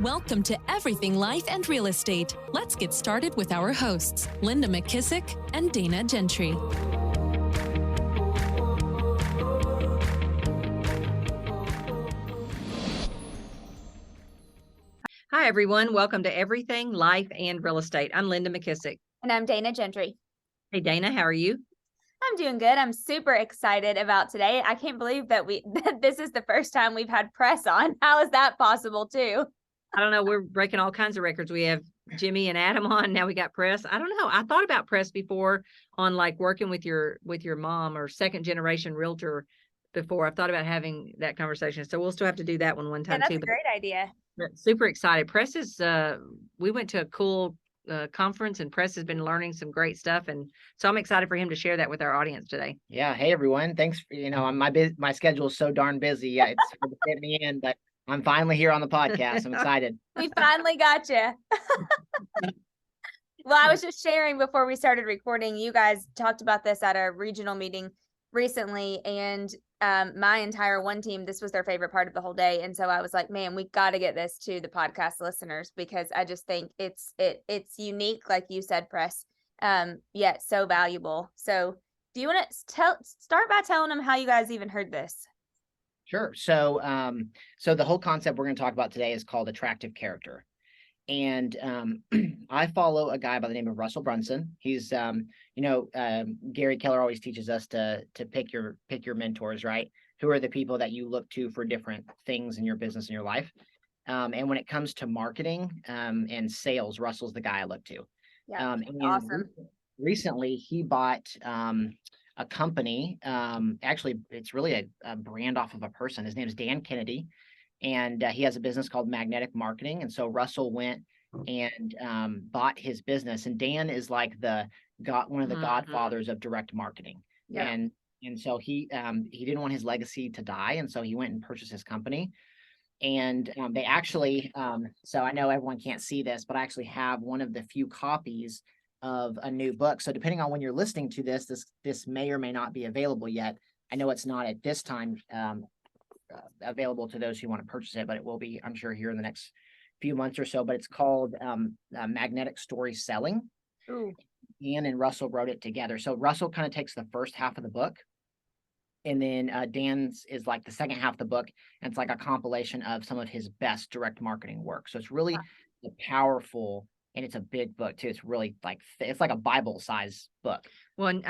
Welcome to Everything Life and Real Estate. Let's get started with our hosts, Linda McKissack and Dana Gentry. Hi, everyone. Welcome to Everything Life and Real Estate. I'm Linda McKissack. And I'm Dana Gentry. Hey, Dana, how are you? I'm doing good. I'm super excited about today. I can't believe that this is the first time we've had Pres on. How is that possible too? I don't know. We're breaking all kinds of records. We have Jimmy and Adam on. Now we got Pres. I don't know. I thought about Pres before on like working with your mom or second generation realtor before. I've thought about having that conversation. So we'll still have to do that one time that's too. A great idea. But super excited. Pres is, we went to a cool conference and Pres has been learning some great stuff. And so I'm excited for him to share that with our audience today. Yeah. Hey, everyone. Thanks. My schedule is so darn busy. Yeah, it's hard to fit me in, but I'm finally here on the podcast. I'm excited. We finally got you. Well, I was just sharing before we started recording. You guys talked about this at a regional meeting recently, and my entire one team, this was their favorite part of the whole day. And so I was like, man, we got to get this to the podcast listeners, because I just think it's unique, like you said, Pres, yet so valuable. So do you want to start by telling them how you guys even heard this? Sure. So the whole concept we're going to talk about today is called attractive character. And I follow a guy by the name of Russell Brunson. He's, Gary Keller always teaches us to pick your mentors, right? Who are the people that you look to for different things in your business and your life? And when it comes to marketing and sales, Russell's the guy I look to. Yeah, awesome. Recently, he bought a company. Actually, it's really a brand off of a person. His name is Dan Kennedy. And he has a business called Magnetic Marketing. And so Russell went and bought his business. And Dan is like one of the godfathers of direct marketing. Yeah. And so he didn't want his legacy to die. And so he went and purchased his company. And they actually, so I know everyone can't see this, but I actually have one of the few copies of a new book. So depending on when you're listening to this may or may not be available yet. I know it's not at this time available to those who want to purchase it, but it will be, I'm sure, here in the next few months or so. But it's called Magnetic Story Selling. Ooh. Ian and Russell wrote it together. So Russell kind of takes the first half of the book, and then Dan's is like the second half of the book, and it's like a compilation of some of his best direct marketing work. So it's really powerful, and it's a big book too. It's really it's like a Bible size book. Well,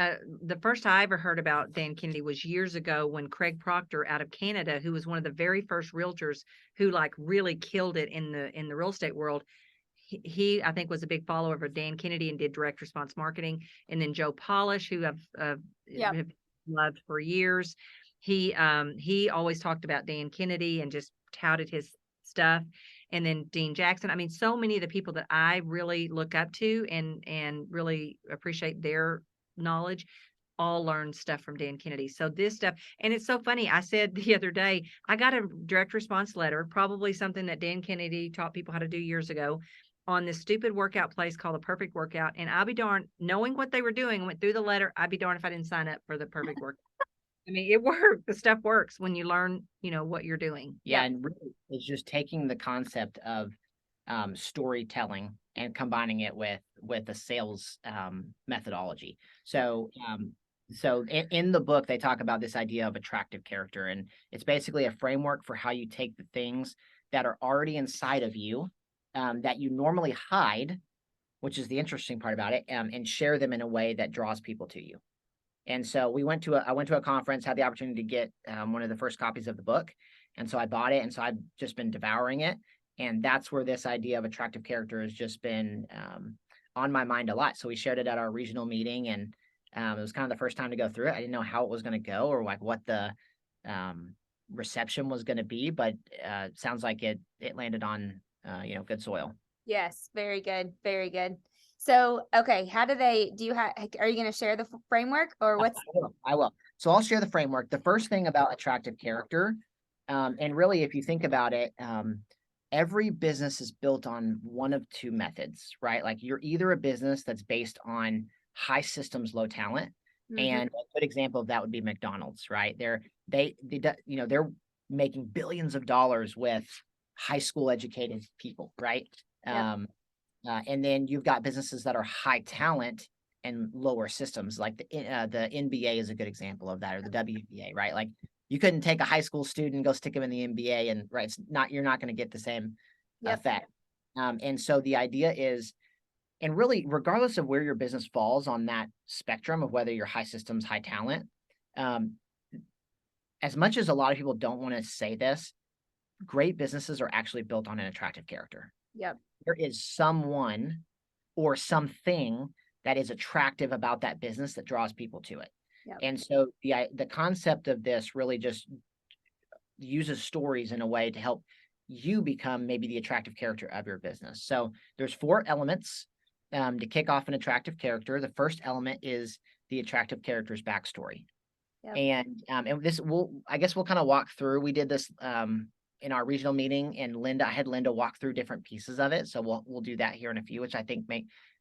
the first I ever heard about Dan Kennedy was years ago when Craig Proctor out of Canada, who was one of the very first realtors who like really killed it in the real estate world. He I think was a big follower of Dan Kennedy and did direct response marketing. And then Joe Polish, who have loved for years. He always talked about Dan Kennedy and just touted his stuff. And then Dean Jackson. I mean, so many of the people that I really look up to and really appreciate their knowledge all learned stuff from Dan Kennedy. So this stuff, and it's so funny. I said the other day, I got a direct response letter, probably something that Dan Kennedy taught people how to do years ago, on this stupid workout place called The Perfect Workout. And I'll be darned, knowing what they were doing, went through the letter. I'd be darned if I didn't sign up for The Perfect Workout. I mean, it works. The stuff works when you learn, what you're doing. Yeah. And really, it's just taking the concept of storytelling and combining it with a sales methodology. So in the book, they talk about this idea of attractive character, and it's basically a framework for how you take the things that are already inside of you that you normally hide, which is the interesting part about it, and share them in a way that draws people to you. And so I went to a conference, had the opportunity to get one of the first copies of the book. And so I bought it. And so I've just been devouring it. And that's where this idea of attractive character has just been on my mind a lot. So we shared it at our regional meeting, and it was kind of the first time to go through it. I didn't know how it was going to go or like what the reception was going to be, but sounds like it landed on, good soil. Yes. Very good. Very good. So, okay, are you going to share the framework or what's? I will. So I'll share the framework. The first thing about attractive character, and really, if you think about it, every business is built on one of two methods, right? Like you're either a business that's based on high systems, low talent. Mm-hmm. And a good example of that would be McDonald's, right? They're making billions of dollars with high school educated people, right? Yep. And then you've got businesses that are high talent and lower systems, like the NBA is a good example of that, or the WNBA, right? Like you couldn't take a high school student and go stick them in the NBA, and right, you're not going to get the same Yep. effect. And so the idea is, and really, regardless of where your business falls on that spectrum of whether you're high systems, high talent, as much as a lot of people don't want to say this, great businesses are actually built on an attractive character. Yep. There is someone or something that is attractive about that business that draws people to it. Yep. And so the concept of this really just uses stories in a way to help you become maybe the attractive character of your business. So there's 4 elements to kick off an attractive character. The first element is the attractive character's backstory. Yep. And this I guess we'll kind of walk through. We did this in our regional meeting, and I had Linda walk through different pieces of it. So we'll do that here in a few, which I think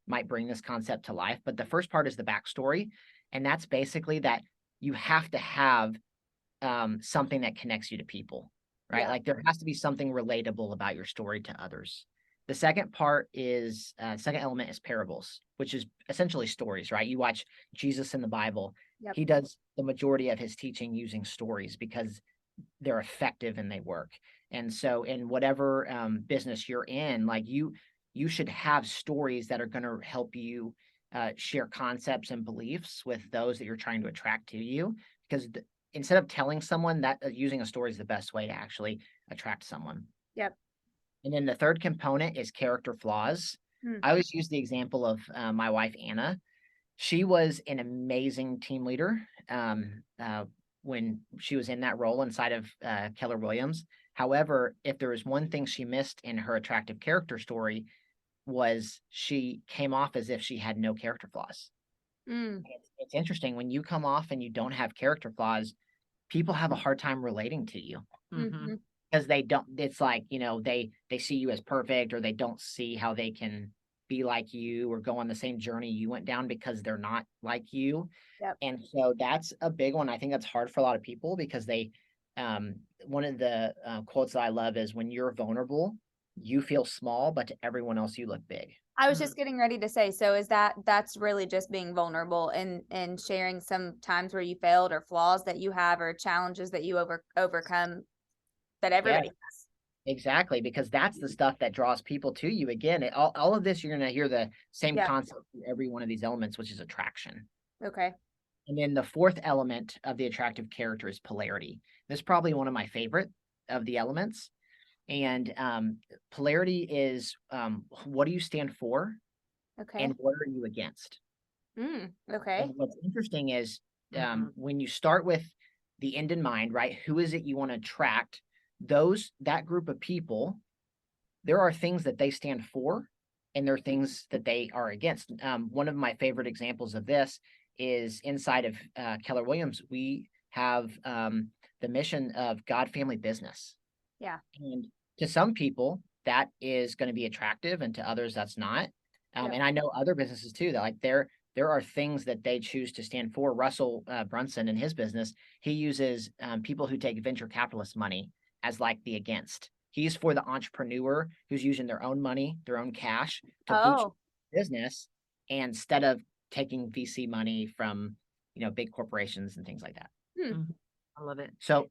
might bring this concept to life. But the first part is the backstory. And that's basically that you have to have something that connects you to people, right? Yeah. Like there has to be something relatable about your story to others. The second part is, second element is parables, which is essentially stories, right? You watch Jesus in the Bible. Yep. He does the majority of his teaching using stories because they're effective and they work. And so in whatever business you're in, like you should have stories that are going to help you share concepts and beliefs with those that you're trying to attract to you, because instead of telling someone that, using a story is the best way to actually attract someone. Yep. And then the third component is character flaws. I always use the example of my wife, Anna. She was an amazing team leader when she was in that role inside of Keller Williams. However, if there was one thing she missed in her attractive character story, was she came off as if she had no character flaws. It's interesting when you come off and you don't have character flaws, people have a hard time relating to you. Mm-hmm. Because they don't, it's like, they see you as perfect, or they don't see how they can be like you or go on the same journey you went down because they're not like you. Yep. And so that's a big one. I think that's hard for a lot of people because one of the quotes that I love is, when you're vulnerable, you feel small, but to everyone else, you look big. I was just getting ready to say, so is that's really just being vulnerable and sharing some times where you failed, or flaws that you have, or challenges that you overcome that everybody has. Exactly, because that's the stuff that draws people to you. Again, all of this, you're going to hear the same concept in every one of these elements, which is attraction. Okay. And then the fourth element of the attractive character is polarity. This is probably one of my favorite of the elements. And polarity is, what do you stand for? Okay. And what are you against? Okay. And what's interesting is when you start with the end in mind, right? Who is it you want to attract? That group of people, there are things that they stand for, and there are things that they are against. One of my favorite examples of this is inside of Keller Williams. We have the mission of God Family Business. Yeah. And to some people, that is going to be attractive, and to others, that's not. And I know other businesses too, that like there are things that they choose to stand for. Russell Brunson, in his business, he uses people who take venture capitalist money as like the against. He's for the entrepreneur who's using their own money, their own cash to bootstrap business, instead of taking VC money from, big corporations and things like that. I love it. So,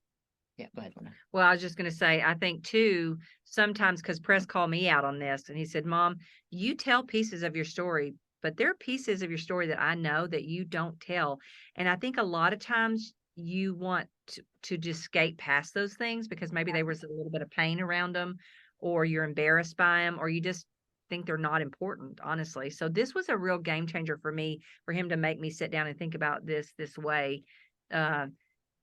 yeah, go ahead, Luna. Well, I was just going to say, I think too, sometimes, because Pres called me out on this, and he said, Mom, you tell pieces of your story, but there are pieces of your story that I know that you don't tell. And I think a lot of times you want to just skate past those things because maybe there was a little bit of pain around them, or you're embarrassed by them, or you just think they're not important, honestly. So this was a real game changer for me, for him to make me sit down and think about this way.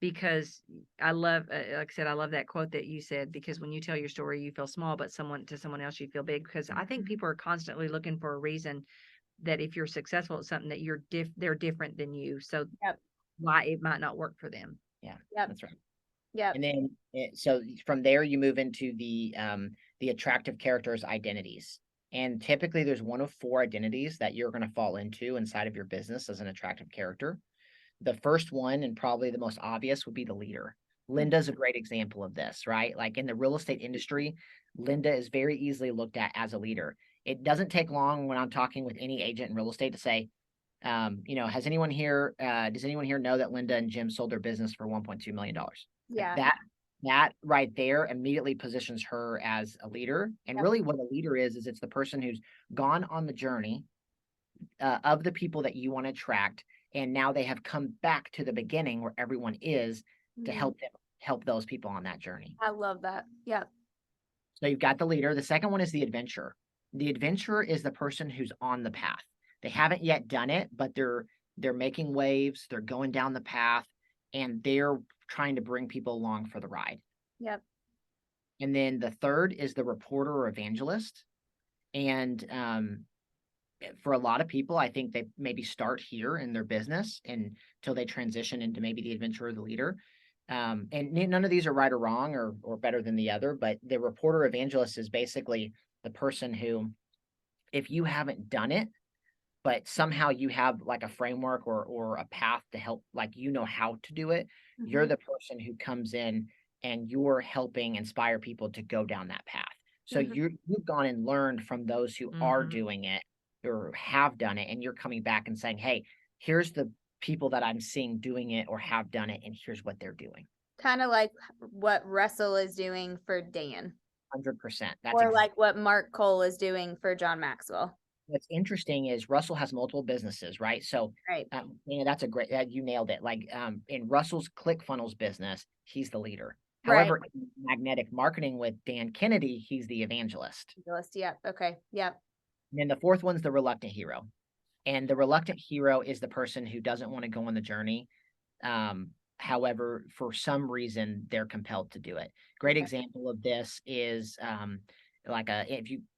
Because I love, like I said, I love that quote that you said, because when you tell your story, you feel small, but to someone else, you feel big. Because I think people are constantly looking for a reason that if you're successful at something, that they're different than you. So why it might not work for them. Yeah, that's right. Yeah. And then, so from there, you move into the attractive character's identities. And typically there's one of 4 identities that you're going to fall into inside of your business as an attractive character. The first one, and probably the most obvious, would be the leader. Linda's a great example of this, right? Like in the real estate industry, Linda is very easily looked at as a leader. It doesn't take long when I'm talking with any agent in real estate to say, does anyone here know that Linda and Jim sold their business for $1.2 million? Yeah. Like that right there immediately positions her as a leader. And really what a leader is it's the person who's gone on the journey of the people that you want to attract. And now they have come back to the beginning where everyone is to help those people on that journey. I love that. Yeah. So you've got the leader. The second one is the adventurer. The adventurer is the person who's on the path. They haven't yet done it, but they're making waves, they're going down the path, and they're trying to bring people along for the ride. Yep. And then the third is the reporter or evangelist. And for a lot of people, I think they maybe start here in their business until they transition into maybe the adventurer or the leader. And none of these are right or wrong or better than the other, but the reporter evangelist is basically the person who, if you haven't done it, but somehow you have like a framework or a path to help, like how to do it, you're the person who comes in and you're helping inspire people to go down that path. So you've gone and learned from those who are doing it or have done it, and you're coming back and saying, hey, here's the people that I'm seeing doing it or have done it, and here's what they're doing. Kind of like what Russell is doing for Dan. 100%. Or like what Mark Cole is doing for John Maxwell. What's interesting is Russell has multiple businesses, right? So, right. That's a great, you nailed it. Like in Russell's ClickFunnels business, he's the leader. Right. However, in magnetic marketing with Dan Kennedy, he's the evangelist. Yep. Okay. Yep. And then the fourth one's the reluctant hero. And the reluctant hero is the person who doesn't want to go on the journey. However, for some reason, they're compelled to do it. Great example of this is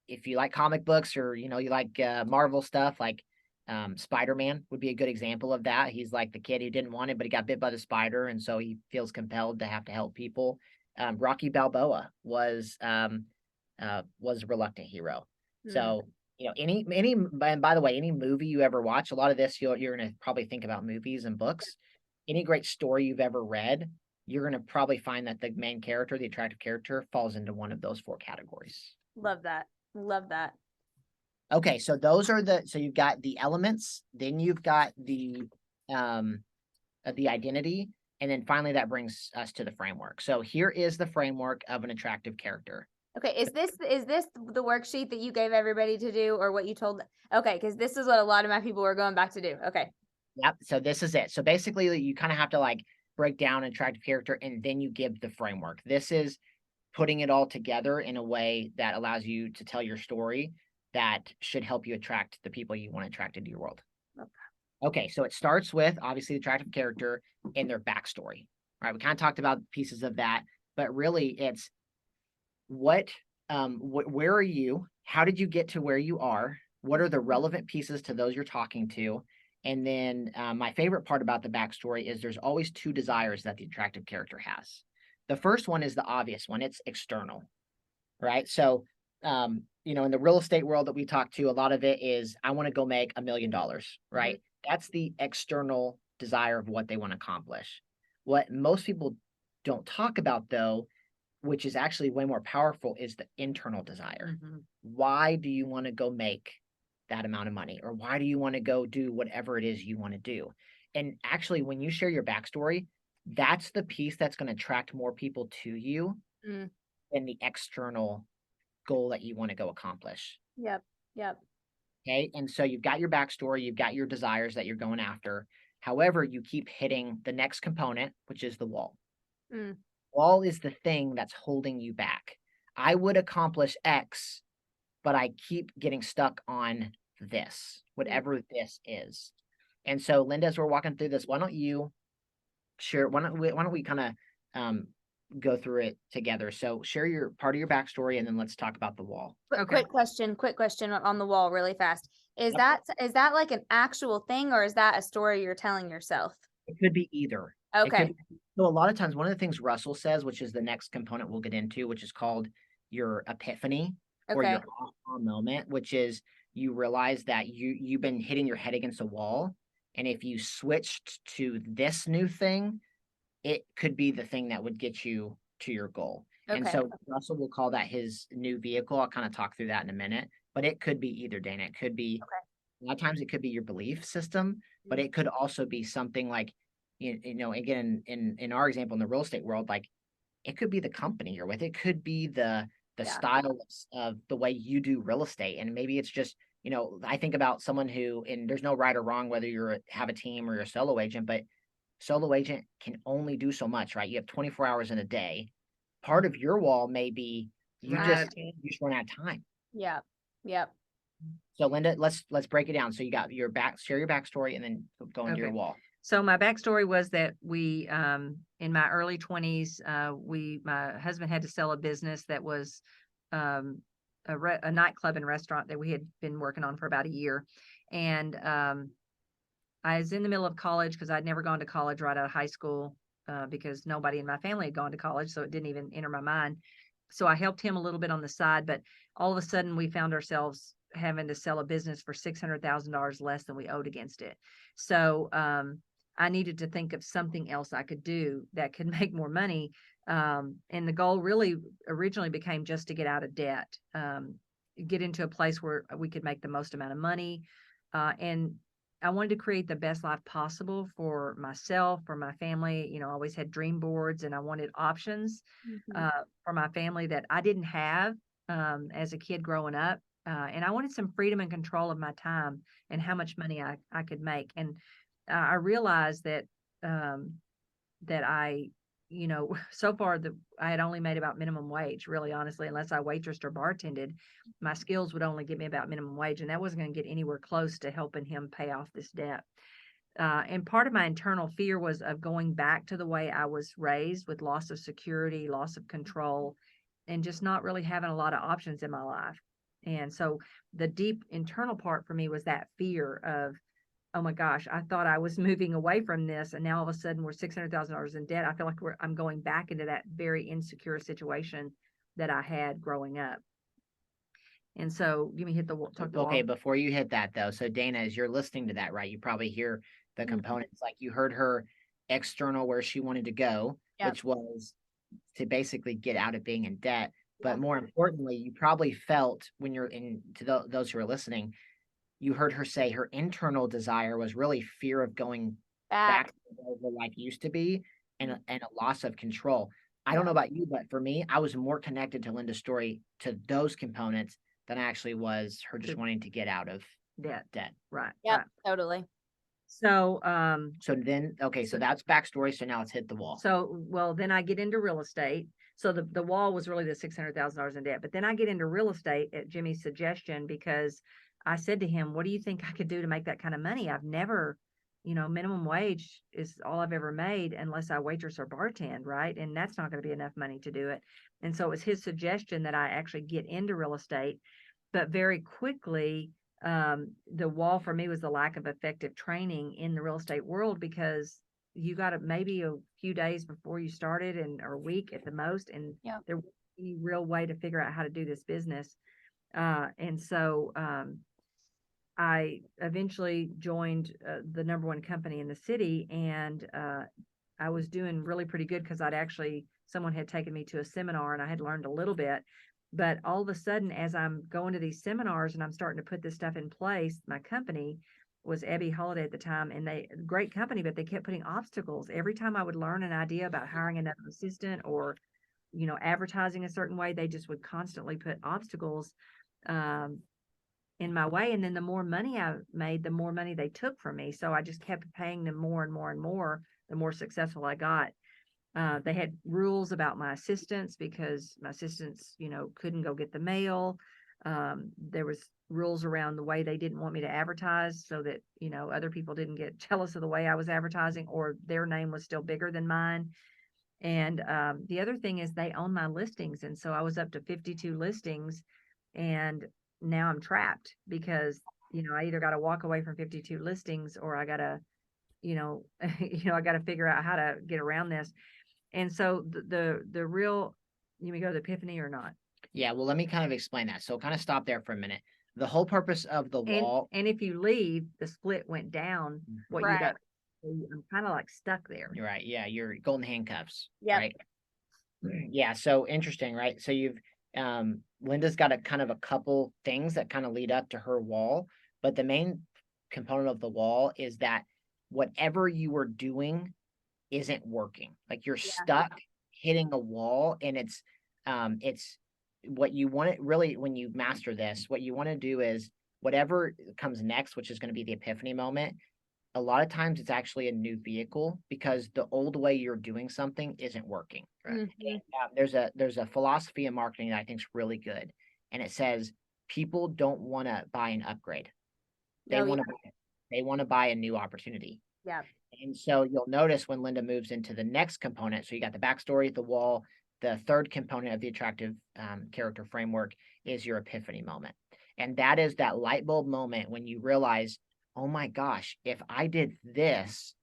if you like comic books or, you like Marvel stuff, like Spider-Man would be a good example of that. He's like the kid who didn't want it, but he got bit by the spider. And so he feels compelled to have to help people. Rocky Balboa was a reluctant hero. So, and by the way, any movie you ever watch, a lot of this, you're going to probably think about movies and books. Any great story you've ever read, you're going to probably find that the main character, the attractive character, falls into one of those four categories. Love that. Love that. Okay, so so you've got the elements, then you've got the identity, and then finally that brings us to the framework. So here is the framework of an attractive character. Okay, is this the worksheet that you gave everybody to do, or what you told? Okay, because this is what a lot of my people were going back to do. Okay. Yep. So this is it. So basically, you kind of have to like break down an attractive character, and then you give the framework. This is putting it all together in a way that allows you to tell your story that should help you attract the people you want to attract into your world. Okay, so it starts with obviously the attractive character and their backstory. All right, we kind of talked about pieces of that, but really it's where are you? How did you get to where you are? What are the relevant pieces to those you're talking to? And then my favorite part about the backstory is there's always two desires that the attractive character has. The first one is the obvious one. It's external, right? So, in the real estate world that we talk to, a lot of it is, I want to go make $1 million, right? That's the external desire of what they want to accomplish. What most people don't talk about, though, which is actually way more powerful, is the internal desire. Why do you want to go make that amount of money? Or why do you want to go do whatever it is you want to do? And actually, when you share your backstory, that's the piece that's going to attract more people to you than the external goal that you want to go accomplish. Yep. Okay. And so you've got your backstory, you've got your desires that you're going after. However, you keep hitting the next component, which is the wall. Wall is the thing that's holding you back. I would accomplish X, but I keep getting stuck on this, whatever this is. And so, Linda, as we're walking through this, why don't you share? Why don't we kind of go through it together? So, share your part of your backstory, and then let's talk about the wall. Okay. Quick question on the wall, really fast. Is that like an actual thing, or is that a story you're telling yourself? It could be either. Okay. So a lot of times, one of the things Russell says, which is the next component we'll get into, which is called your epiphany. Or your aha moment, which is you realize that you've been hitting your head against a wall, and if you switched to this new thing, it could be the thing that would get you to your goal. And Okay. so Russell will call that his new vehicle. I'll kind of talk through that in a minute, but it could be either, Dana. It could be, a lot of times it could be your belief system, but it could also be something like, again, in our example, in the real estate world, like it could be the company you're with. It could be the style of the way you do real estate. And maybe it's just, I think about someone who, and there's no right or wrong, whether have a team or you're a solo agent, but solo agent can only do so much, right? You have 24 hours in a day. Part of your wall may be you just run out of time. Yeah. Yep. So Linda, let's break it down. So you got share your backstory and then go into your wall. So my backstory was that we, in my early 20s, my husband had to sell a business that was a nightclub and restaurant that we had been working on for about a year. And I was in the middle of college because I'd never gone to college right out of high school because nobody in my family had gone to college, so it didn't even enter my mind. So I helped him a little bit on the side, but all of a sudden we found ourselves having to sell a business for $600,000 less than we owed against it. So I needed to think of something else I could do that could make more money. And the goal really originally became just to get out of debt, get into a place where we could make the most amount of money. And I wanted to create the best life possible for myself, for my family. I always had dream boards and I wanted options for my family that I didn't have as a kid growing up. And I wanted some freedom and control of my time and how much money I could make. And I realized that I, so far I had only made about minimum wage, really, honestly, unless I waitressed or bartended. My skills would only get me about minimum wage, and that wasn't going to get anywhere close to helping him pay off this debt. And part of my internal fear was of going back to the way I was raised, with loss of security, loss of control, and just not really having a lot of options in my life. And so the deep internal part for me was that fear of, oh my gosh, I thought I was moving away from this, and now all of a sudden we're $600,000 in debt. I feel like I'm going back into that very insecure situation that I had growing up. And so, let me hit the talk. Okay, before you hit that though, so Dana, as you're listening to that, right, you probably hear the components. Like you heard her external where she wanted to go, which was to basically get out of being in debt. But more importantly, you probably felt when you're those who are listening, you heard her say her internal desire was really fear of going back to where life used to be and a loss of control. I don't know about you, but for me, I was more connected to Linda's story, to those components, than I actually was her just wanting to get out of debt. Right. Yeah, right. totally. So, so that's backstory. So now let's hit the wall. So, well, then I get into real estate. So the wall was really the $600,000 in debt, but then I get into real estate at Jimmy's suggestion, because I said to him, what do you think I could do to make that kind of money? I've never, minimum wage is all I've ever made unless I waitress or bartend, right? And that's not going to be enough money to do it. And so it was his suggestion that I actually get into real estate. But very quickly, the wall for me was the lack of effective training in the real estate world, because you got to maybe a few days before you started, or a week at the most, and there wasn't any real way to figure out how to do this business. And so I eventually joined the number one company in the city, and I was doing really pretty good because someone had taken me to a seminar and I had learned a little bit. But all of a sudden, as I'm going to these seminars and I'm starting to put this stuff in place, my company was Ebby Holiday at the time, and great company, but they kept putting obstacles. Every time I would learn an idea about hiring another assistant or, advertising a certain way, they just would constantly put obstacles in my way. And then the more money I made, the more money they took from me. So I just kept paying them more and more and more, the more successful I got. They had rules about my assistants, because my assistants, couldn't go get the mail. There was rules around the way they didn't want me to advertise, so that, other people didn't get jealous of the way I was advertising, or their name was still bigger than mine. And the other thing is they own my listings. And so I was up to 52 listings, and now I'm trapped because, I either got to walk away from 52 listings, or I got to, I got to figure out how to get around this. And so the real, you may go to the epiphany or not? Yeah, well, let me kind of explain that. So kind of stop there for a minute. The whole purpose of the wall. And if you leave, the split went down. What you got I'm kind of like stuck there. You're right. Yeah, you're golden handcuffs. Yep. Right. Yeah. So interesting, right? So you've Linda's got a kind of a couple things that kind of lead up to her wall, but the main component of the wall is that whatever you were doing isn't working. Like you're stuck hitting a wall, and it's what you want to really, when you master this, what you want to do is whatever comes next, which is going to be the epiphany moment. A lot of times it's actually a new vehicle because the old way you're doing something isn't working. Mhm. And, there's a philosophy in marketing that I think is really good, and it says people don't want to buy an upgrade. They Oh, want to they want to buy a new opportunity. Yeah. And so you'll notice when Linda moves into the next component, so you got the backstory, the wall, the third component of the attractive character framework is your epiphany moment. And that is that light bulb moment when you realize, oh my gosh, if I did this,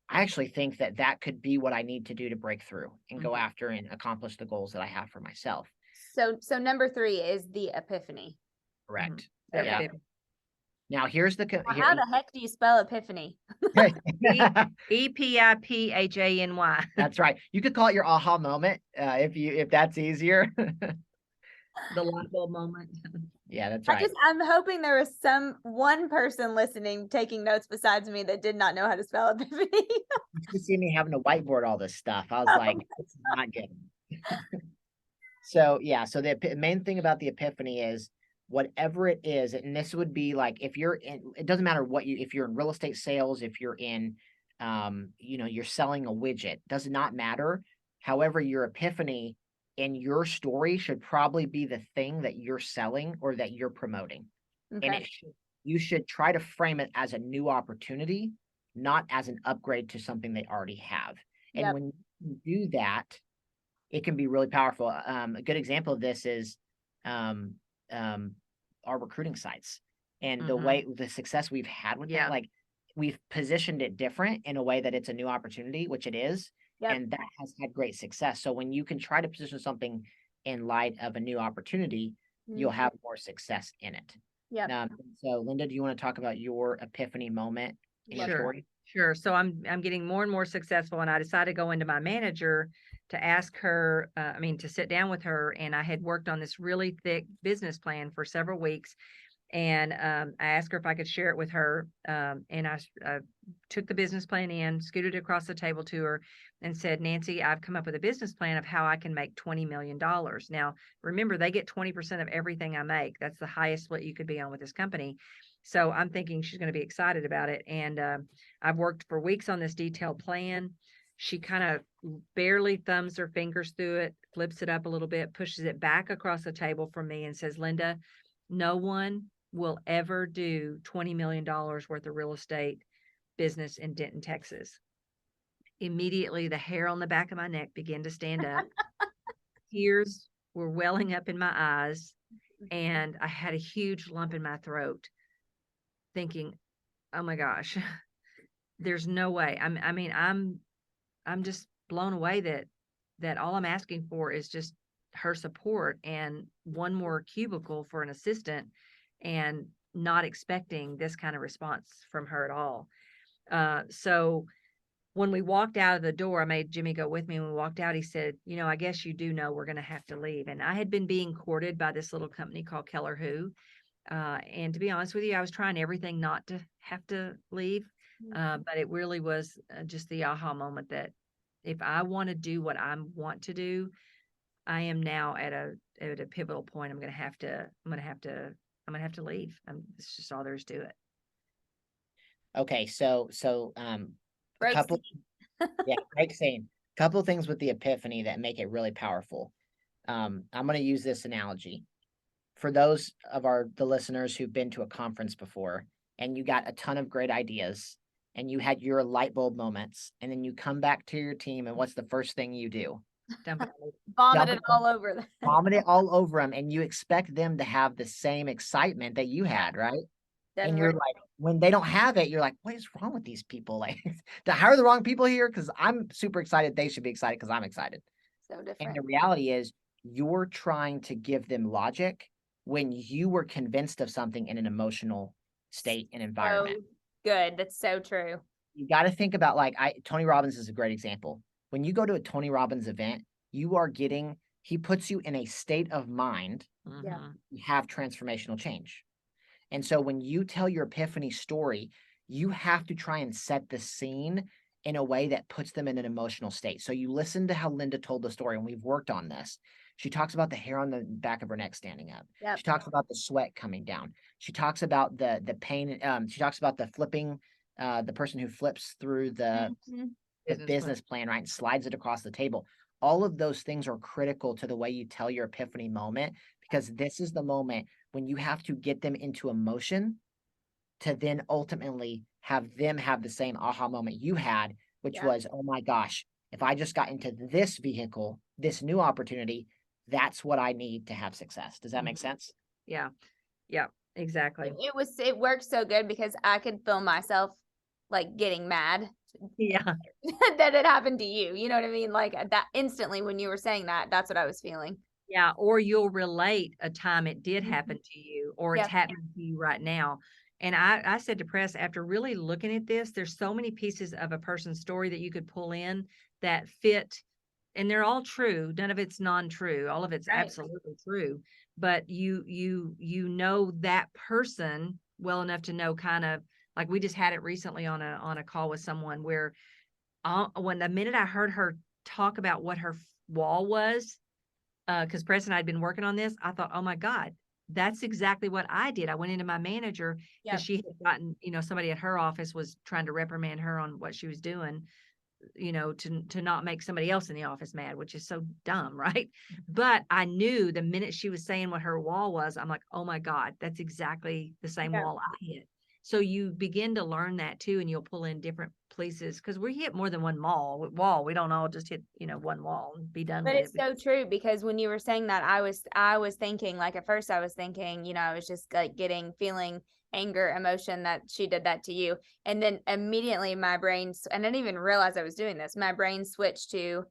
I actually think that that could be what I need to do to break through and go after and accomplish the goals that I have for myself. So number 3 is the epiphany. Correct. That Yeah. would be- Now here's the How the heck do you spell epiphany? EPIPHANY. That's right. You could call it your aha moment if that's easier. The light bulb moment. Yeah, that's right. I'm hoping there was one person listening taking notes besides me that did not know how to spell epiphany. You see me having to whiteboard all this stuff. I was like, this is not good. So yeah, so the main thing about the epiphany is whatever it is, and this would be like if you're in, it doesn't matter if you're in real estate sales, if you're in you're selling a widget, does not matter. However, your epiphany in your story should probably be the thing that you're selling or that you're promoting. Okay. And you should try to frame it as a new opportunity, not as an upgrade to something they already have. And when you do that, it can be really powerful. A good example of this is our recruiting sites and the success we've had with that. Like we've positioned it different in a way that it's a new opportunity, which it is. And that has had great success. So when you can try to position something in light of a new opportunity, you'll have more success in it. Yeah. So Linda, do you want to talk about your epiphany moment in your story? Sure. So I'm getting more and more successful, and I decided to go into my manager to ask her, to sit down with her. And I had worked on this really thick business plan for several weeks. And I asked her if I could share it with her. And I took the business plan in, scooted it across the table to her, and said, Nancy, I've come up with a business plan of how I can make $20 million. Now, remember, they get 20% of everything I make. That's the highest split you could be on with this company. So I'm thinking she's going to be excited about it. And I've worked for weeks on this detailed plan. She kind of barely thumbs her fingers through it, flips it up a little bit, pushes it back across the table from me and says, Linda, no one will ever do $20 million worth of real estate business in Denton, Texas. Immediately, the hair on the back of my neck began to stand up. Tears were welling up in my eyes, and I had a huge lump in my throat, thinking, "Oh my gosh, there's no way." I'm just blown away that all I'm asking for is just her support and one more cubicle for an assistant, and not expecting this kind of response from her at all. So when we walked out of the door, I made Jimmy go with me. When we walked out, he said, I guess you do know we're going to have to leave. And I had been being courted by this little company called Keller Who. And to be honest with you, I was trying everything not to have to leave. But it really was just the aha moment that if I want to do what I want to do, I am now at a pivotal point. I'm going to have to leave. It's just all there is to it. Okay. So a couple, great scene. Couple of things with the epiphany that make it really powerful. I'm going to use this analogy for those of the listeners who've been to a conference before, and you got a ton of great ideas, and you had your light bulb moments, and then you come back to your team, and what's the first thing you do? Vomit it all over them. Vomit it all over them, and you expect them to have the same excitement that you had, right? That's and you're right. like, when they don't have it, you're like, what is wrong with these people? Like, to hire the wrong people here? Because I'm super excited. They should be excited because I'm excited. So different. And the reality is, you're trying to give them logic when you were convinced of something in an emotional state and environment. So good. That's so true. You got to think about Tony Robbins is a great example. When you go to a Tony Robbins event, he puts you in a state of mind Yeah. to have transformational change. And so when you tell your epiphany story, you have to try and set the scene in a way that puts them in an emotional state. So you listen to how Linda told the story, and we've worked on this. She talks about the hair on the back of her neck standing up. Yep. She talks about the sweat coming down. She talks about the pain. She talks about the flipping, the person who flips through the business plan, right, and slides it across the table. All of those things are critical to the way you tell your epiphany moment, because this is the moment when you have to get them into emotion to then ultimately have them have the same aha moment you had, which was, oh my gosh, if I just got into this vehicle, this new opportunity, that's what I need to have success. Does that make sense? Yeah. Yeah, exactly. It worked so good because I could feel myself like getting mad. Yeah. That it happened to you. You know what I mean? Like that instantly when you were saying that, that's what I was feeling. Yeah. Or you'll relate a time it did happen to you, or it's Yep. happening to you right now. And I said to Press, after really looking at this, there's so many pieces of a person's story that you could pull in that fit, and they're all true. None of it's non-true. All of it's Right. absolutely true. But you know that person well enough to know, kind of like we just had it recently on a call with someone where when the minute I heard her talk about what her wall was, because Press and I had been working on this, I thought, oh my God, that's exactly what I did. I went into my manager because Yep. she had gotten, somebody at her office was trying to reprimand her on what she was doing, to not make somebody else in the office mad, which is so dumb, right? But I knew the minute she was saying what her wall was, I'm like, oh my God, that's exactly the same Yeah. wall I hit. So you begin to learn that too, and you'll pull in different places because we hit more than one wall. We don't all just hit, one wall and be done But with it's it. so true because when you were saying that, I was thinking, like, at first I was thinking, I was just like feeling anger, emotion that she did that to you. And then immediately my brain, and I didn't even realize I was doing this. My brain switched to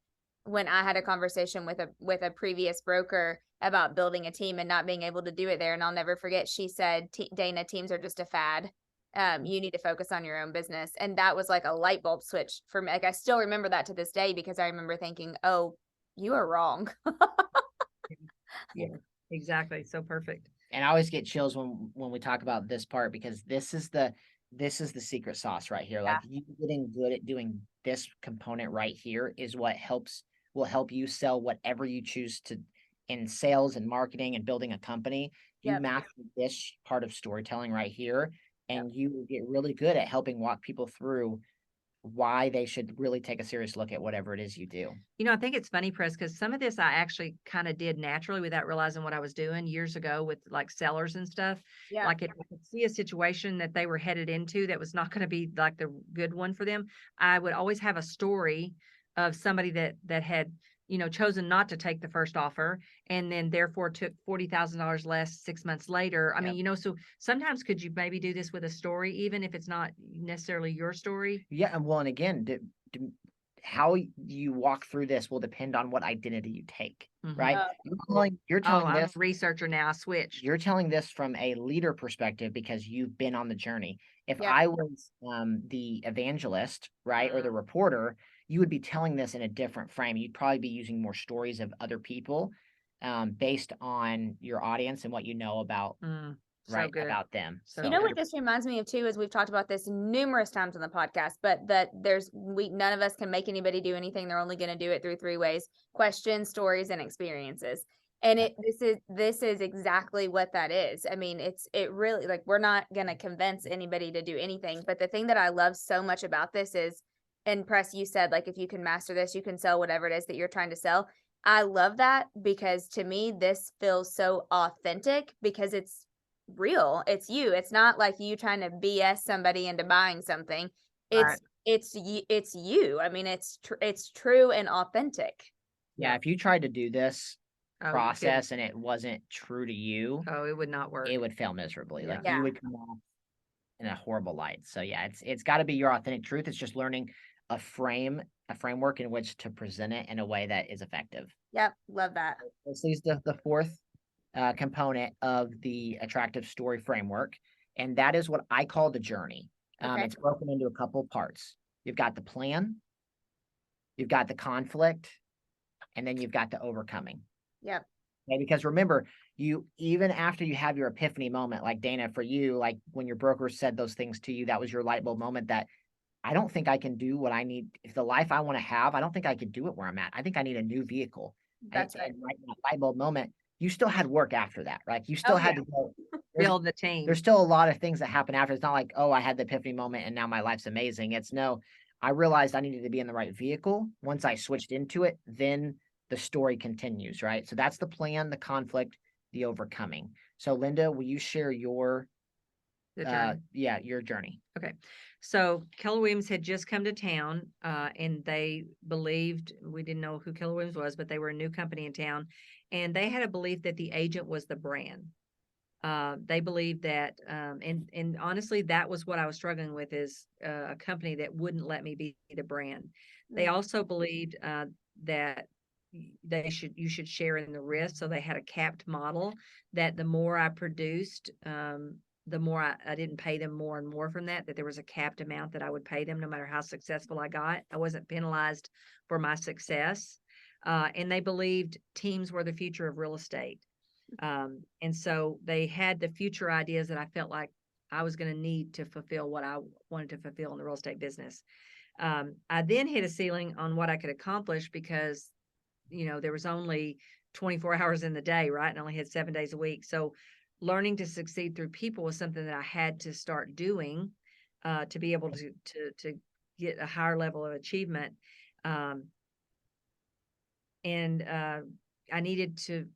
when I had a conversation with a previous broker about building a team and not being able to do it there. And I'll never forget, she said, Dana, teams are just a fad. You need to focus on your own business. And that was like a light bulb switch for me. Like, I still remember that to this day because I remember thinking, oh, you are wrong. Yeah, exactly. So perfect. And I always get chills when we talk about this part, because this is the secret sauce right here. Like, you getting good at doing this component right here is what will help you sell whatever you choose to in sales and marketing and building a company. You Yep. master this part of storytelling right here, and you will get really good at helping walk people through why they should really take a serious look at whatever it is you do. I think it's funny, Press, because some of this I actually kind of did naturally without realizing what I was doing years ago with like sellers and stuff. Yeah. Like if I could see a situation that they were headed into that was not going to be like the good one for them, I would always have a story of somebody that had, chosen not to take the first offer and then therefore took $40,000 less 6 months later. I mean, so sometimes could you maybe do this with a story, even if it's not necessarily your story? Yeah, and well, and again, how you walk through this will depend on what identity you take, right? You're telling I'm this a researcher now. I switched. You're telling this from a leader perspective because you've been on the journey. If Yeah. I was the evangelist, right, or the reporter, you would be telling this in a different frame. You'd probably be using more stories of other people based on your audience and what you know about about them. So You know what this reminds me of too, is we've talked about this numerous times on the podcast, but that none of us can make anybody do anything. They're only going to do it through three ways: questions, stories, and experiences. And this is exactly what that is. I mean, it really, like, we're not going to convince anybody to do anything. But the thing that I love so much about this is, and Press, you said, like, if you can master this, you can sell whatever it is that you're trying to sell. I love that because to me, this feels so authentic because it's real. It's you. It's not like you trying to BS somebody into buying something. It's you. I mean, it's true and authentic. Yeah, if you tried to do this Oh, process and it wasn't true to you, it would not work. it would fail miserably. Yeah. Like Yeah. you would come off in a horrible light. So yeah, it's got to be your authentic truth. It's just learning a framework in which to present it in a way that is effective. Yep, love that. This is the fourth component of the attractive story framework, and that is what I call the journey. Okay. It's broken into a couple parts. You've got the plan, you've got the conflict, and then you've got the overcoming. Yep. Okay, because remember, you even after you have your epiphany moment, like Dana, for you, like when your broker said those things to you, that was your light bulb moment that I don't think I can do what I need. If the life I want to have, I don't think I could do it where I'm at. I think I need a new vehicle. That's right. And right in that light bulb moment, you still had work after that, right? You still Oh, had yeah. to go. Build the team. There's still a lot of things that happen after. It's not like, oh, I had the epiphany moment and now my life's amazing. It's no, I realized I needed to be in the right vehicle. Once I switched into it, then the story continues, right? So that's the plan, the conflict, the overcoming. So Linda, will you share your The journey. your journey? Okay. So Keller Williams had just come to town, and they believed, we didn't know who Keller Williams was, but they were a new company in town, and they had a belief that the agent was the brand. They believed that, and honestly, that was what I was struggling with, is a company that wouldn't let me be the brand. They also believed that you should share in the risk. So they had a capped model that the more I produced, the more I didn't pay them more and more from that there was a capped amount that I would pay them no matter how successful I got. I wasn't penalized for my success. And they believed teams were the future of real estate. And so they had the future ideas that I felt like I was going to need to fulfill what I wanted to fulfill in the real estate business. I then hit a ceiling on what I could accomplish because, there was only 24 hours in the day, right? And I only had 7 days a week. So learning to succeed through people was something that I had to start doing to be able to get a higher level of achievement. And I needed to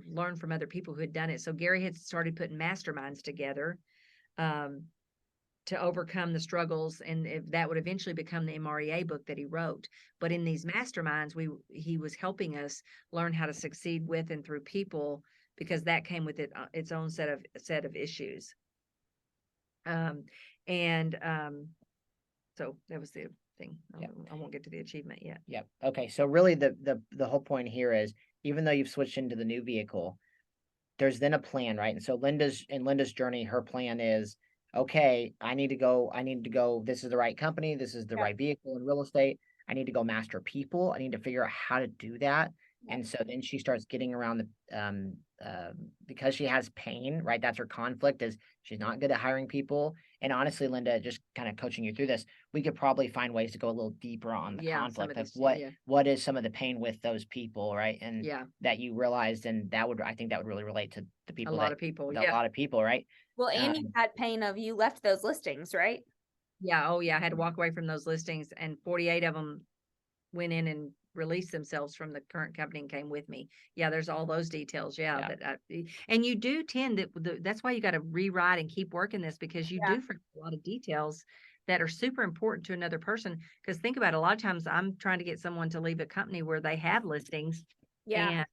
learn from other people who had done it. So Gary had started putting masterminds together to overcome the struggles, and that would eventually become the MREA book that he wrote. But in these masterminds, he was helping us learn how to succeed with and through people, because that came with its own set of issues. So that was the thing. I won't get to the achievement yet. Yep. Okay. So really the whole point here is, even though you've switched into the new vehicle, there's then a plan, right? And so Linda's journey, her plan is, okay, I need to go, this is the right company, this is the right vehicle in real estate. I need to go master people. I need to figure out how to do that. And so then she starts getting around because she has pain, right? That's her conflict, is she's not good at hiring people. And honestly, Linda, just kind of coaching you through this, we could probably find ways to go a little deeper on the conflict of what is some of the pain with those people, right? And that you realized, and I think that would really relate to the people, a lot of people, right? Well, and you had pain of, you left those listings, right? Yeah. Oh yeah. I had to walk away from those listings, and 48 of them went in and released themselves from the current company and came with me. Yeah, there's all those details. And you do tend to, that's why you got to rewrite and keep working this, because you do forget a lot of details that are super important to another person. Because think about it, a lot of times I'm trying to get someone to leave a company where they have listings. And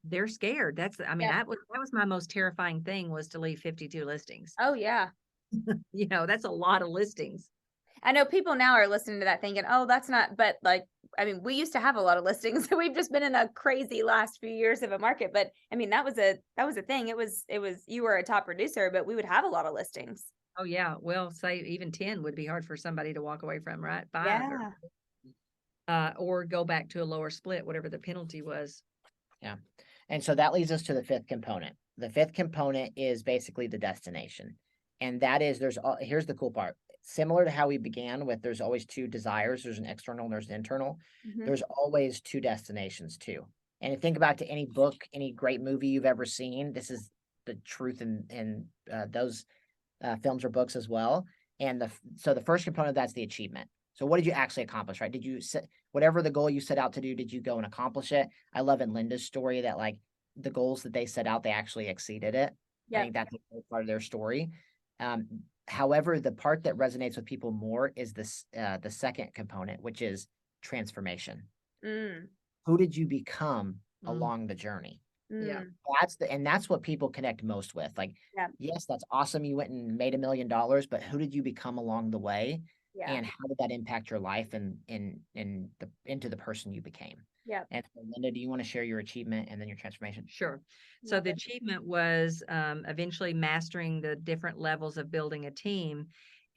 they're scared. That was my most terrifying thing, was to leave 52 listings. Oh yeah. That's a lot of listings. I know people now are listening to that thinking, oh, that's not, but like, I mean, we used to have a lot of listings. We've just been in a crazy last few years of a market. But I mean, that was a thing. It was, you were a top producer, but we would have a lot of listings. Oh yeah. Well, say even 10 would be hard for somebody to walk away from, right? 5 or go back to a lower split, whatever the penalty was. Yeah. And so that leads us to the fifth component. The fifth component is basically the destination. And that is, here's the cool part. Similar to how we began with, there's always two desires. There's an external and there's an internal. There's always two destinations too. And think about to any book, any great movie you've ever seen. This is the truth in those films or books as well. And so the first component, that's the achievement. So what did you actually accomplish, right? Did you set whatever the goal you set out to do, did you go and accomplish it? I love in Linda's story that like the goals that they set out, they actually exceeded it. I think that's a great part of their story. However, the part that resonates with people more is the second component, which is transformation. Who did you become along the journey? Yeah. That's what people connect most with. Like, yes, that's awesome. You went and made $1 million, but who did you become along the way? And how did that impact your life and into the person you became? Yep. And so, Linda, do you want to share your achievement and then your transformation? Sure. So Love the it. achievement was eventually mastering the different levels of building a team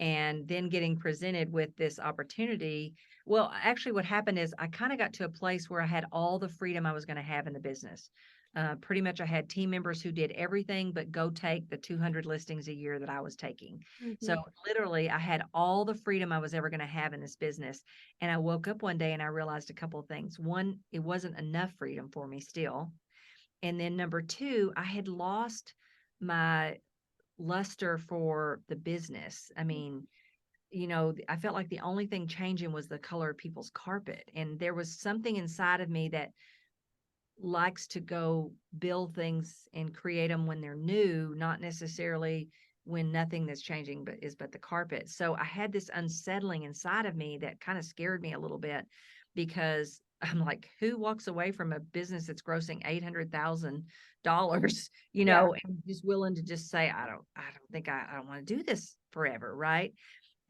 and then getting presented with this opportunity. Well, actually, what happened is I kind of got to a place where I had all the freedom I was going to have in the business. Pretty much, I had team members who did everything but go take the 200 listings a year that I was taking. So Mhm. literally, I had all the freedom I was ever going to have in this business. And I woke up one day and I realized a couple of things. One, it wasn't enough freedom for me still. And then number two, I had lost my luster for the business. I mean, I felt like the only thing changing was the color of people's carpet. And there was something inside of me that likes to go build things and create them when they're new, not necessarily when nothing that's changing but the carpet. So I had this unsettling inside of me that kind of scared me a little bit because I'm like, who walks away from a business that's grossing $800,000, Yeah. and just willing to just say, I don't want to do this forever, right?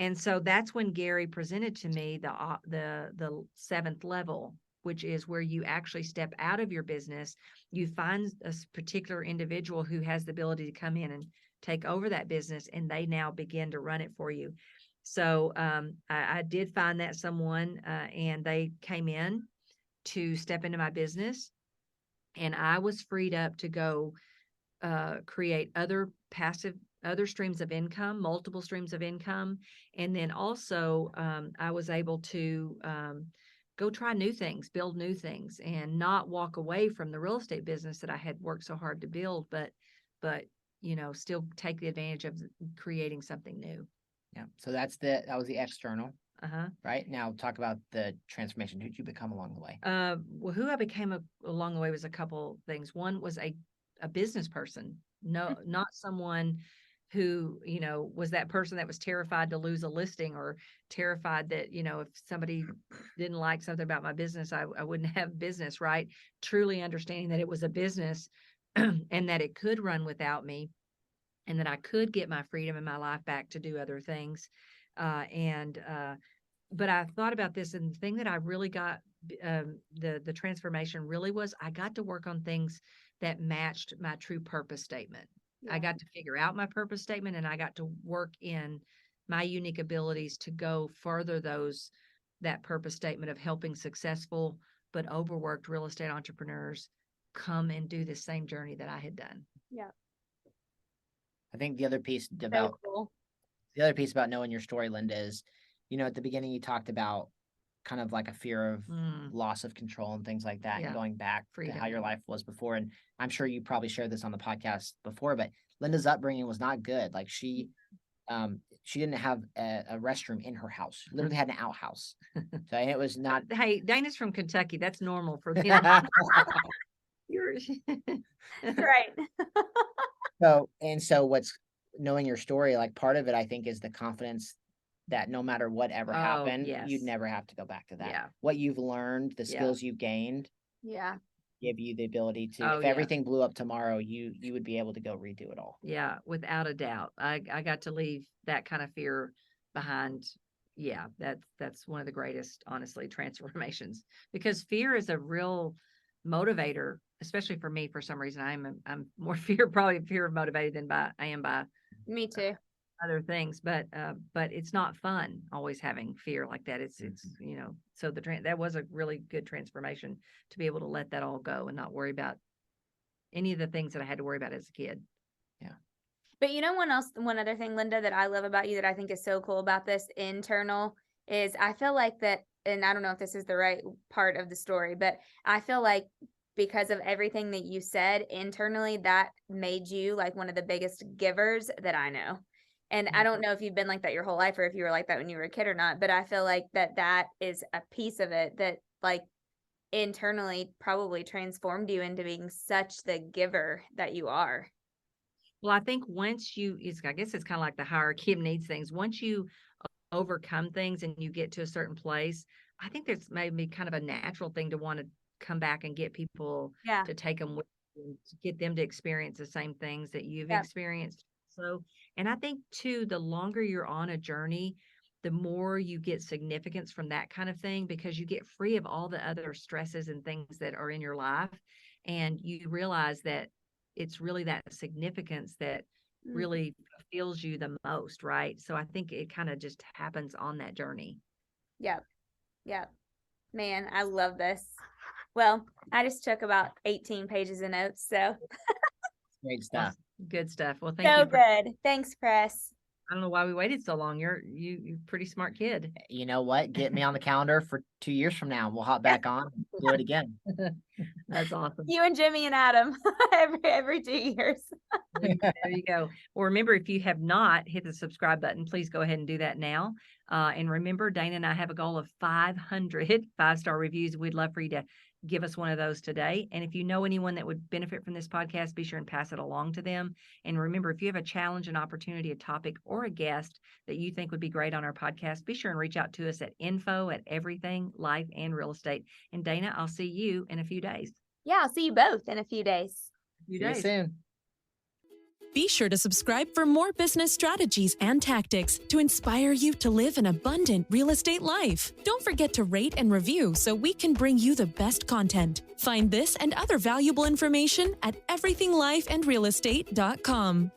And so that's when Gary presented to me the seventh level, which is where you actually step out of your business. You find a particular individual who has the ability to come in and take over that business, and they now begin to run it for you. So I did find that someone, and they came in to step into my business, and I was freed up to go create other streams of income, multiple streams of income. And then also, I was able to go try new things, build new things, and not walk away from the real estate business that I had worked so hard to build, but, still take the advantage of creating something new. Yeah. So that was the external, Uh-huh. right? Now talk about the transformation. Who'd you become along the way? Well, who I became along the way was a couple things. One was a business person. No, not someone who, was that person that was terrified to lose a listing or terrified that, if somebody didn't like something about my business, I wouldn't have business, right? Truly understanding that it was a business and that it could run without me and that I could get my freedom in my life back to do other things. But I thought about this, and the thing that I really got, the transformation really was I got to work on things that matched my true purpose statement. I Yeah. got to figure out my purpose statement, and I got to work in my unique abilities to go further that purpose statement of helping successful but overworked real estate entrepreneurs come and do the same journey that I had done. Yeah. I think the other piece So cool. about knowing your story, Linda, is, at the beginning you talked about kind of like a fear of loss of control and things like that, Yeah. and going back Freedom. to how your life was before. And I'm sure you probably shared this on the podcast before, but Linda's upbringing was not good. Like she didn't have a restroom in her house. She literally had an outhouse. So it was not. Hey, Dana's from Kentucky. That's normal for them. You're Right. So what's knowing your story, like part of it, I think, is the confidence that no matter whatever happened, yes. you'd never have to go back to that. Yeah. What you've learned, the Yeah. skills you've gained, Yeah. give you the ability to, Oh, if yeah. everything blew up tomorrow, you would be able to go redo it all. Yeah, without a doubt. I got to leave that kind of fear behind. Yeah, that's one of the greatest, honestly, transformations, because fear is a real motivator, especially for me. For some reason, I'm more probably fear motivated than I am by Me too. other things, but it's not fun always having fear like that. It's so that was a really good transformation to be able to let that all go and not worry about any of the things that I had to worry about as a kid. Yeah. But one other thing, Linda, that I love about you that I think is so cool about this internal is I feel like that, and I don't know if this is the right part of the story, but I feel like because of everything that you said internally, that made you like one of the biggest givers that I know. And I don't know if you've been like that your whole life or if you were like that when you were a kid or not, but I feel like that is a piece of it that like internally probably transformed you into being such the giver that you are. Well, I think I guess it's kind of like the hierarchy of needs things. Once you overcome things and you get to a certain place, I think there's maybe kind of a natural thing to want to come back and get people Yeah. to take them with you, to get them to experience the same things that you've Yeah. experienced. So, and I think too, the longer you're on a journey, the more you get significance from that kind of thing, because you get free of all the other stresses and things that are in your life. And you realize that it's really that significance that really fulfills you the most, right? So I think it kind of just happens on that journey. Yep. Man, I love this. Well, I just took about 18 pages of notes, so Great stuff. Good stuff. Well, thank so you. good. Thanks, Pres. I don't know why we waited so long. You're pretty smart kid. You know what? Get me on the calendar for 2 years from now. We'll hop back on and do it again. That's awesome. You and Jimmy and Adam every 2 years. There you go. Well, remember, if you have not hit the subscribe button, please go ahead and do that now. And remember, Dana and I have a goal of 500 5-star reviews. We'd love for you to give us one of those today. And if you know anyone that would benefit from this podcast, be sure and pass it along to them. And remember, if you have a challenge, an opportunity, a topic, or a guest that you think would be great on our podcast, be sure and reach out to us at info@everything life and real estate. And Dana, I'll see you in a few days. Yeah, I'll see you both in a few days. See you soon. Be sure to subscribe for more business strategies and tactics to inspire you to live an abundant real estate life. Don't forget to rate and review so we can bring you the best content. Find this and other valuable information at everythinglifeandrealestate.com.